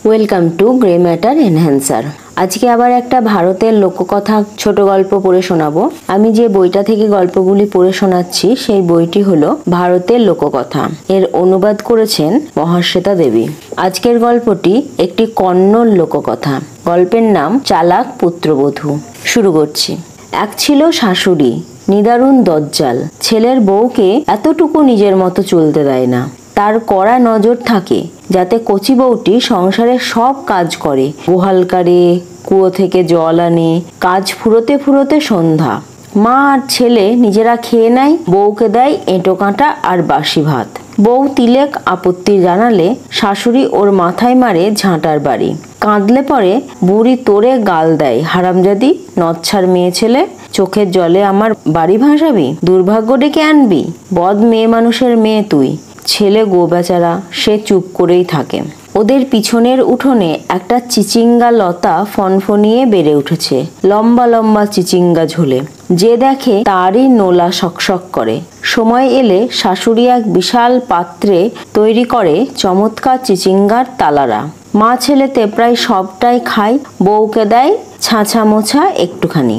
Welcome to grey matter enhancer. আজকে আবার একটা ভারতের লোককথা ছোট গল্প পড়ে শোনাবো। আমি যে বইটা থেকে গল্পগুলি পড়ে শোনাচ্ছি সেই বইটি হলো ভারতের লোককথা। এর অনুবাদ করেছেন মহাশ্বেতা দেবী। আজকের গল্পটি একটি কন্নড় লোককথা। গল্পের নাম চালাক পুত্রবধূ। শুরু করছি। এক ছিল শাশুড়ি, নিদারুণ দজ্জাল। ছেলের বউকে এতটুকু নিজের মতো চলতে দেয় না। তার কড়া নজর থাকে যাতে কচি বউটি সংসারের সব কাজ করে, গোহাল কাড়ে, কুয়ো থেকে জল আনে, কাজ ফুরোতে ফুরোতে সন্ধ্যা। মা আর ছেলে নিজেরা খেয়ে নেয়, বউকে দেয় এঁটো কাঁটা আর বাসি ভাত। বউ তিলেক আপত্তি জানালে শাশুড়ি ওর মাথায় মারে ঝাঁটার বাড়ি। কাঁদলে পরে বুড়ি তোরে গাল দেয়, হারামজাদি, নচ্ছার মেয়ে ছেলে, চোখের জলে আমার বাড়ি ভাসাবি, দুর্ভাগ্য ডেকে আনবি, বদ মেয়ে মানুষের মেয়ে তুই। ছেলে গো বেচারা, সে চুপ করেই থাকে। ওদের পিছনের উঠোনে একটা চিচিঙ্গা লতা ফনফনিয়ে বেড়ে উঠেছে, লম্বা লম্বা চিচিঙ্গা ঝোলে। যে দেখে তারই নোলা শকশক করে। সময় এলে শাশুড়ি এক বিশাল পাত্রে তৈরি করে চমৎকার চিচিঙ্গার তালারা। মা ছেলেতে প্রায় সবটাই খায়, বউকে দেয় ছাঁচা মোছা একটুখানি।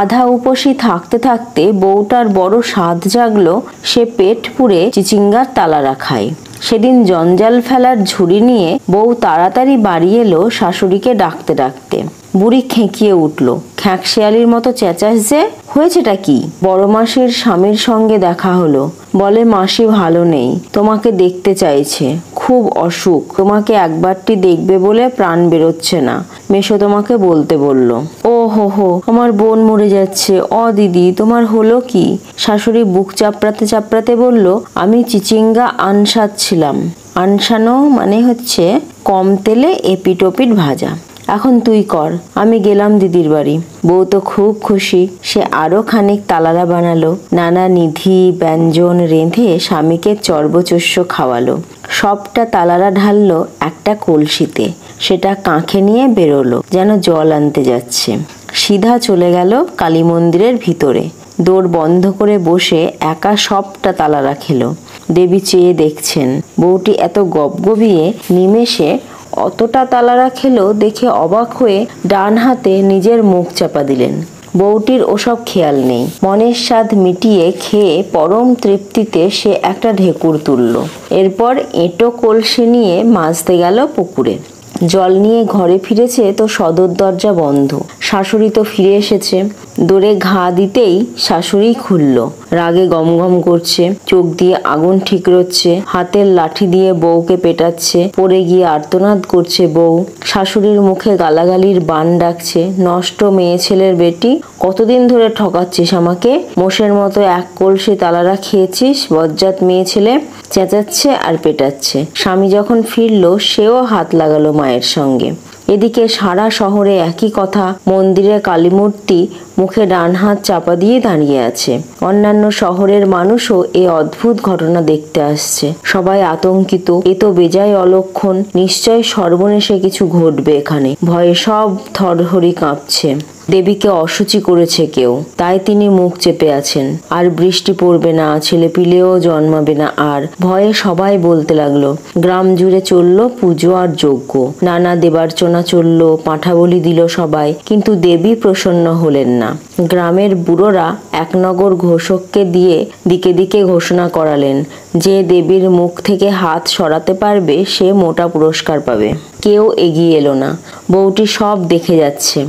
আধা উপসী থাকতে থাকতে বউটার বড় স্বাদ জাগলো, সে পেট পুড়ে চিচিঙ্গার তালারা খায়। সেদিন জঞ্জাল ফেলার ঝুড়ি নিয়ে বউ তাড়াতাড়ি বাড়ি এলো শাশুড়িকে ডাকতে ডাকতে। বুড়ি খেঁকিয়ে উঠলো, খ্যাঁকশিয়ালির মতো চেঁচাচ্ছে, হয়েছেটা কি? বড় মাসির স্বামীর সঙ্গে দেখা হলো, বলে মাসি ভালো নেই, তোমাকে দেখতে চাইছে, খুব অসুখ, তোমাকে একবারটি দেখবে বলে প্রাণ বেরোচ্ছে না, মেশো তোমাকে বলতে বলল। ও হো হো, আমার বোন মরে যাচ্ছে, অ দিদি তোমার হলো কি? শাশুড়ি বুক চাপড়াতে চাপড়াতে বলল, আমি চিচিঙ্গা আনসাচ্ছিলাম। আনসানো মানে হচ্ছে কম তেলে এপিটোপিট ভাজা। এখন তুই কর, আমি গেলাম দিদির বাড়ি। বউ তো খুব খুশি, সে আরো খানিক তালারা বানালো, নানা নিধি ব্যঞ্জন রেঁধে স্বামীকে চর্বচস্য খাওয়ালো। সবটা তালারা ঢাললো একটা কলসিতে, সেটা কাঁখে নিয়ে বেরোলো যেন জল আনতে যাচ্ছে। সিধা চলে গেল কালী মন্দিরের ভিতরে, দৌড় বন্ধ করে বসে একা সবটা তালারা খেলো। দেবী চেয়ে দেখছেন, বউটি এত গবগবিয়ে নিমেষে অতটা তালারা খেলো দেখে অবাক হয়ে ডান হাতে নিজের মুখ চাপা দিলেন। বউটির ওসব খেয়াল নেই, মনের স্বাদ মিটিয়ে খেয়ে পরম তৃপ্তিতে সে একটা ঢেকুর তুলল। এরপর এঁটো কলসি নিয়ে মাজতে গেল পুকুরে। জল নিয়ে ঘরে ফিরেছে তো সদর দরজা বন্ধ। শাশুড়ি তো ফিরে এসেছে। দৌড়ে ঘা দিতেই শাশুড়ি খুলল, রাগে গমগম করছে, চোখ দিয়ে আগুন ঠিকরোচ্ছে, হাতের লাঠি দিয়ে বউকে পেটাচ্ছে, পড়ে গিয়ে আর্তনাদ করছে বউ। শাশুড়ির মুখে গালাগালির বান ডাকছে, নষ্ট মেয়ে ছেলের বেটি, কতদিন ধরে ঠকাচ্ছিস আমাকে, মোষের মতো এক কলসি তালারা খেয়েছিস, বজ্জাত মেয়ে ছেলে, চেঁচাচ্ছে আর পেটাচ্ছে। স্বামী যখন ফিরল সেও হাত লাগালো মায়ের সঙ্গে। এদিকে সারা শহরে একই কথা, মন্দিরে কালীমূর্তি মুখে ডান হাত চাপা দিয়ে দাঁড়িয়ে আছে। অন্যান্য শহরের মানুষও এ অদ্ভুত ঘটনা দেখতে আসছে। সবাই আতঙ্কিত, এ তো বেজায় অলক্ষণ, নিশ্চয় সর্বনেশে কিছু ঘটবে এখানে। ভয়ে সব থরহরি কাঁপছে। দেবীকে অশুচি করেছে কেউ, তাই তিনি মুখ চেপে আছেন। আর বৃষ্টি পড়বে না, ছেলে পিলেও জন্মাবে না আর। ভয়ে সবাই বলতে লাগলো। গ্রাম জুড়ে চললো পুজো আর যজ্ঞ, নানা দেবার্চনা চললো, পাঁঠা বলি দিল সবাই, কিন্তু দেবী প্রসন্ন হলেন না। গ্রামের বুড়োরা এক নগর ঘোষককে দিয়ে দিকে দিকে ঘোষণা করালেন, যে দেবীর মুখ থেকে হাত সরাতে পারবে সে মোটা পুরস্কার পাবে। কেউ এগিয়ে এলো না। বউটি সব দেখে যাচ্ছে।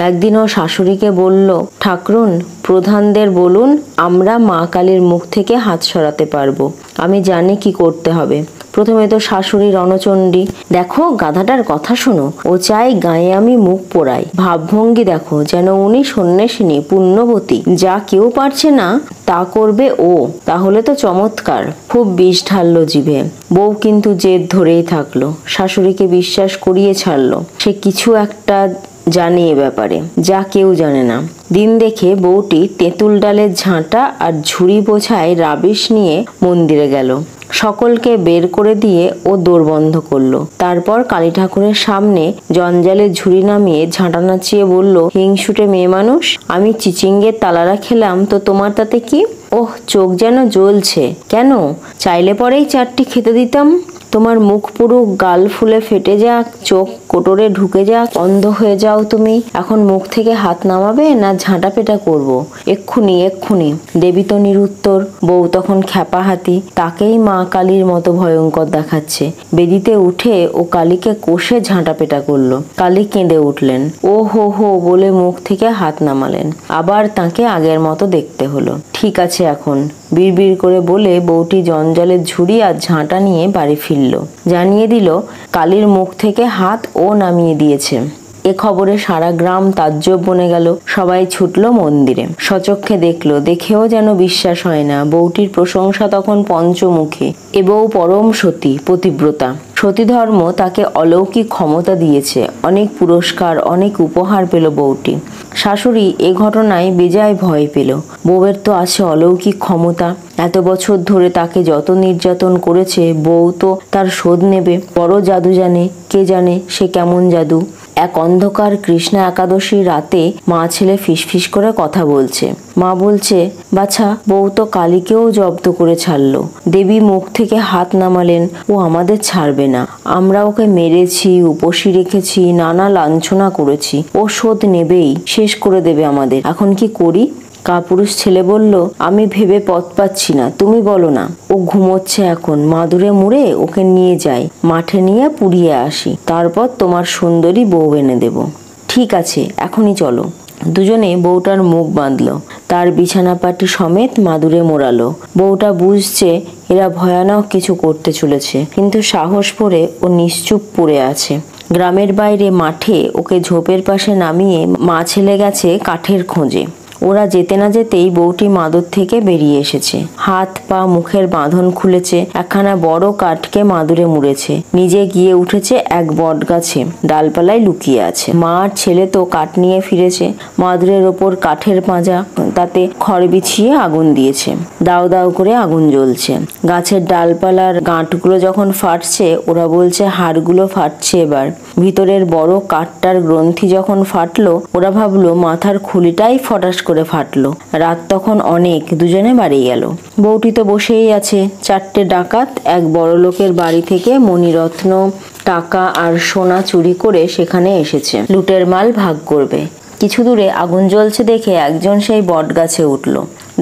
একদিনও শাশুড়িকে বলল, ঠাকরুন, প্রধানদের বলুন আমরা মা কালীর মুখ থেকে হাত সরাতে পারবো, আমি জানি কি করতে হবে। প্রথমে তো শাশুড়ি রণচণ্ডী, দেখো গাধাটার কথা শোনো, ও চাই গায়ে আমি মুখ পোড়াই, ভাবভঙ্গি দেখো যেন উনি সন্ন্যাসিনী পুণ্যবতী, যা কেউ পারছে না তা করবে ও, তাহলে তো চমৎকার। খুব বিষ ঢাললো জিভে। বউ কিন্তু জেদ ধরেই থাকলো, শাশুড়িকে বিশ্বাস করিয়ে ছাড়লো। সে কিছু একটা জানে এ ব্যাপারে, যা কেউ জানে না। দিন দেখে বউটি তেঁতুল ডালের ঝাঁটা আর ঝুড়ি বোঝায় রাবিশ নিয়ে মন্দিরে গেল। সকলকে বের করে দিয়ে ও দোর বন্ধ করলো। তারপর কালী ঠাকুরের সামনে জঞ্জালে ঝুড়ি নামিয়ে ঝাঁটা নাচিয়ে বলল, হিংসুটে মেয়ে মানুষ, আমি চিচিঙ্গের তালারা খেলাম তো তোমার তাতে কি? ওহ, চোখ যেন জ্বলছে। কেন? চাইলে পরেই চারটি খেতে দিতাম। তোমার মুখ পুরো গাল ফুলে ফেটে যাক, চোখ কোটরে ঢুকে যাক, অন্ধ হয়ে যাও তুমি, এখন মুখ থেকে হাত নামাবে না ঝাঁটা পেটা করব? এক্ষুনি এক্ষুনি। দেবী তো নিরুত্তর। বউ তখন খ্যাপা হাতি, তাকেই মা কালীর মতো ভয়ঙ্কর দেখাচ্ছে। বেদিতে উঠে ও কালীকে কষে ঝাঁটা পেটা করলো। কালী কেঁদে উঠলেন, ও হো হো বলে মুখ থেকে হাত নামালেন। আবার তাকে আগের মতো দেখতে হলো। ঠিক আছে এখন, বিড়বিড় করে বলে বউটি জঞ্জালের ঝুড়ি আর ঝাঁটা নিয়ে বাড়ি ফিরল। জানিয়ে দিল কালীর মুখ থেকে হাত ও নামিয়ে দিয়েছে। এ খবরে সারা গ্রাম তাজ্জব বনে গেল। সবাই ছুটল মন্দিরে, সচক্ষে দেখলো, দেখেও যেন বিশ্বাস হয় না। বউটির প্রশংসা তখন পঞ্চমুখী। এ বউ পরম সতী, পতিব্রতা। সতী ধর্ম তাকে অলৌকিক ক্ষমতা দিয়েছে। অনেক পুরস্কার, অনেক উপহার পেল বউটি। শাশুড়ি এ ঘটনায় বেজায় ভয় পেল। বউয়ের তো আছে অলৌকিক ক্ষমতা, এত বছর ধরে তাকে যত নির্যাতন করেছে, বউ তো তার শোধ নেবে। বড় জাদু জানে, কে জানে সে কেমন জাদু। এক অন্ধকার কৃষ্ণা একাদশীর রাতে মা ছেলে ফিসফিস করে কথা বলছে। মা বলছে, বাছা, বউ তো কালীকেও জব্দ করে ছাড়লো। দেবী মুখ থেকে হাত নামালেন, ও আমাদের ছাড়বে না। আমরা ওকে মেরেছি, উপসী রেখেছি, নানা লাঞ্ছনা করেছি। ও শোধ নেবেই, শেষ করে দেবে আমাদের। এখন কি করি? কাপুরুষ ছেলে বলল, আমি ভেবে পথ পাচ্ছি না, তুমি বলো না। ও ঘুমোচ্ছে এখন, মাদুরে মুড়ে ওকে নিয়ে যাই, মাঠে নিয়ে পুড়িয়ে আসি, তারপর তোমার সুন্দরী বউ এনে দেব। ঠিক আছে, এখনই চলো। দুজনে বউটার মুখ বাঁধল, তার বিছানাপাটি সমেত মাদুরে মোড়ালো। বউটা বুঝছে এরা ভয়ানক কিছু করতে চলেছে, কিন্তু সাহস করে ও নিশ্চুপ পড়ে আছে। গ্রামের বাইরে মাঠে ওকে ঝোপের পাশে নামিয়ে মা ছেলে গেছে কাঠের খোঁজে। ওরা যেতে না যেতেই বউটি মাদুর থেকে বেরিয়ে এসেছে। হাত পা মুখের বাঁধন খুলেছে, একখানা বড় কাঠকে মাদুরে মুড়েছে। নিজে গিয়ে উঠেছে এক বট গাছে, ডালপালায় লুকিয়ে আছে। মা আর ছেলে তো কাঠ নিয়ে ফিরেছে। মাদুরের ওপর কাঠের পাঁজা, তাতে খড় বিছিয়ে আগুন দিয়েছে। দাও দাও করে আগুন জ্বলছে। গাছের ডালপালার গাঁটগুলো যখন ফাটছে, ওরা বলছে হাড়গুলো ফাটছে এবার। ভিতরের বড় কাঠটার গ্রন্থি যখন ফাটলো, ওরা ভাবলো মাথার খুলিটাই ফটাস করে ফাটলো। রাত তখন অনেক, দুজনে বাড়ি গেল। বউটি তো বসেই আছে। 4টে ডাকাত এক বড় লোকের বাড়ি থেকে মণিরত্ন, টাকা আর সোনা চুরি করে সেখানে এসেছে, লুটের মাল ভাগ করবে। কিছু দূরে আগুন জ্বলছে দেখে একজন সেই বট গাছে উঠল,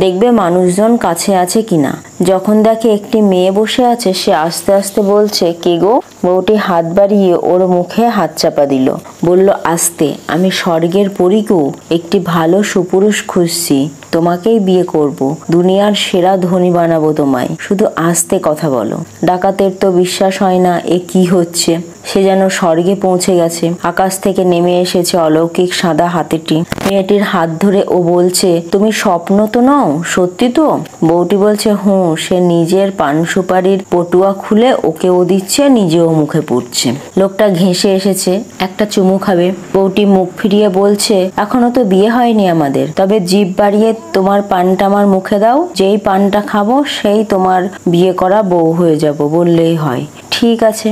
দেখবে মানুষজন কাছে আছে কিনা। যখন দেখে একটি মেয়ে বসে আছে, সে আস্তে আস্তে বলছে, কে গো? বউটি হাত বাড়িয়ে ওর মুখে হাত চাপা দিল, বলল, আস্তে, আমি স্বর্গের পরীকু, একটি ভালো সুপুরুষ খুঁজছি, তোমাকেই বিয়ে করব, দুনিয়ার সেরা ধনী বানাবো তোমায়, শুধু আস্তে কথা বলো। ডাকাতের তো বিশ্বাস হয় না, এ কি হচ্ছে। সে যেন স্বর্গে পৌঁছে গেছে। আকাশ থেকে নেমে এসেছে অলৌকিক সাদা হাতিটি। মেয়েটির হাত ধরে ও বলছে, তুমি স্বপ্ন তো নও, সত্যি তো? বউটি বলছে, হুঁ। সে নিজের পান সুপারির পটুয়া খুলে ওকে ও দিচ্ছে, নিজেও মুখে পুড়ছে। লোকটা ঘেঁষে এসেছে, একটা চুমু খাবে। বউটি মুখ ফিরিয়ে বলছে, এখনো তো বিয়ে হয়নি আমাদের, তবে জিভ বাড়িয়ে তোমার পানটা আমার মুখে দাও, যেই পানটা খাবো সেই তোমার বিয়ে করা বউ হয়ে যাব, বললেই হয়। ঠিক আছে।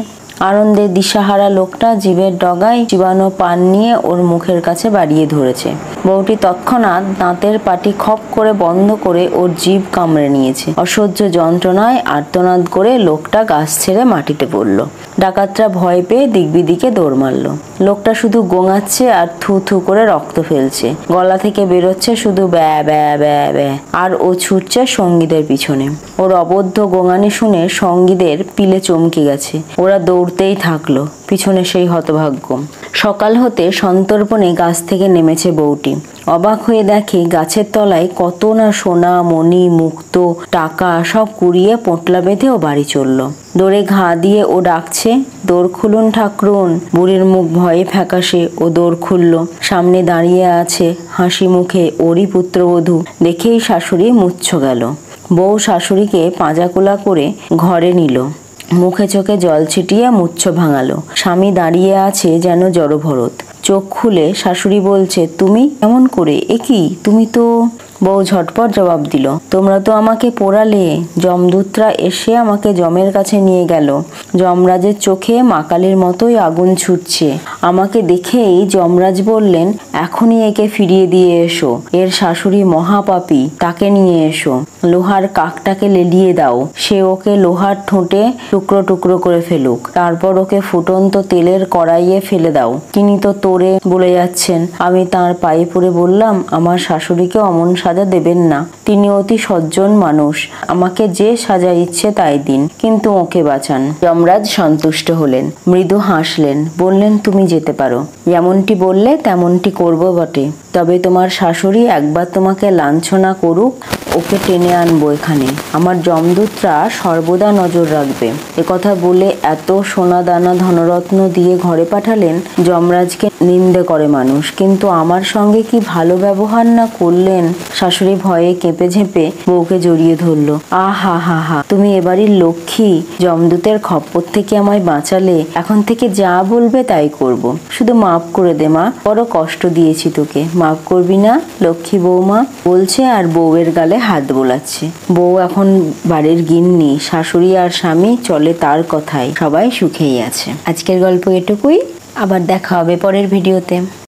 আনন্দে দিশাহারা লোকটা জিভের ডগায় চিবানো পান নিয়ে ওর মুখের কাছে বাড়িয়ে ধরেছে। বউটি তৎক্ষণাৎ দাঁতের পাটি খপ করে বন্ধ করে ওর জিভ কামড়ে নিয়েছে। অসহ্য যন্ত্রণায় আর্তনাদ করে লোকটা গাছ ছেড়ে মাটিতে পড়ল। ডাকাতরা ভয় পেয়ে দিকবিদিকে দৌড় মারল। লোকটা শুধু গোঙাচ্ছে আর থু থু করে রক্ত ফেলছে। গলা থেকে বেরোচ্ছে শুধু ব্যা ব্যা ব্যা ব্যা। আর ও ছুটছে সঙ্গীদের পিছনে। ওর অবদ্ধ গোঙানি শুনে সঙ্গীদের পিলে চমকে গেছে। ওরা দৌড়তেই থাকলো, পিছনে সেই হতভাগ্য। সকাল হতে সন্তর্পণে গাছ থেকে নেমেছে বউটি। অবাক হয়ে দেখে গাছের তলায় কত না সোনা, মণি, মুক্ত, টাকা সব কুড়িয়ে পোঁটলা বেঁধে ও বাড়ি চলল। দৌড়ে ঘা দিয়ে ও ডাকছে, দৌড় খুলুন ঠাকুরুন। বুড়ির মুখ ভয়ে ফ্যাকাশে, ও দৌড় খুলল। সামনে দাঁড়িয়ে আছে হাসি মুখে ওরই পুত্রবধূ। দেখেই শাশুড়ি মুচ্ছ গেল। বউ শাশুড়িকে পাঁজাকুলা করে ঘরে নিল, মুখে চোখে জল ছিটিয়ে মুচ্ছ ভাঙালো। স্বামী দাঁড়িয়ে আছে যেন জড়ভরত। চোখ খুলে শাশুড়ি বলছে, তুমি কেমন করে? এ কি, তুমি তো? বউ ঝটপট জবাব দিল, তোমরা তো আমাকে পোড়ালে। যমদূতরা এসে আমাকে যমের কাছে নিয়ে গেল। যমরাজের চোখে মাকালির মতোই আগুন ছুটছে। আমাকে দেখেই যমরাজ বললেন, এখনই একে ফিরিয়ে দিয়ে এসো। এর শাশুড়ি মহাপাপী, তাকে নিয়ে এসো। লোহার কাকটাকে লেলিয়ে দাও, সে ওকে লোহার ঠোঁটে টুকরো টুকরো করে ফেলুক। তারপর ওকে ফুটন্ত তেলের কড়াইয়ে ফেলে দাও। তিনি তো তোরে বলে যাচ্ছেন। আমি তার পায়ে পড়ে বললাম, আমার শাশুড়িকে অমন সাজা দেবেন না, তিনি অতি সজ্জন মানুষ। আমাকে যে সাজা ইচ্ছে তাই দিন, কিন্তু ওকে বাঁচান। যমরাজ সন্তুষ্ট হলেন, মৃদু হাসলেন, বললেন, তুমি যেতে পারো। যেমনটি বললে তেমনটি করব বটে, তবে তোমার শাশুড়ি একবার তোমাকে লাঞ্ছনা করুক, ওকে টেনে আনবো এখানে। আমার যমদূতরা সর্বদা নজর রাখবে। একথা বলে এত সোনা দানা ধনরত্ন দিয়ে ঘরে পাঠালেন। যমরাজকে নিন্দে করে মানুষ, কিন্তু আমার সঙ্গে কি ভালো ব্যবহার না করলেন। শাশুড়ি ভয়ে কেঁপে ঝেঁপে বউকে জড়িয়ে ধরলো। আহা হা হা, তুমি এবাড়ির লক্ষ্মী, যমদূতের খপ্পর থেকে আমায় বাঁচালে। এখন থেকে যা বলবে তাই করব। শুধু মাফ করে দে মা, বড় কষ্ট দিয়েছি তোকে, মাফ করবি না লক্ষ্মী বৌমা, বলছে আর বউয়ের গালে হাত বোলাচ্ছে। বউ এখন বাড়ির গিন্নি, শাশুড়ি আর স্বামী চলে তার কথাই, সবাই সুখেই আছে। আজকের গল্প এটুকুই, আবার দেখা হবে পরের ভিডিওতে।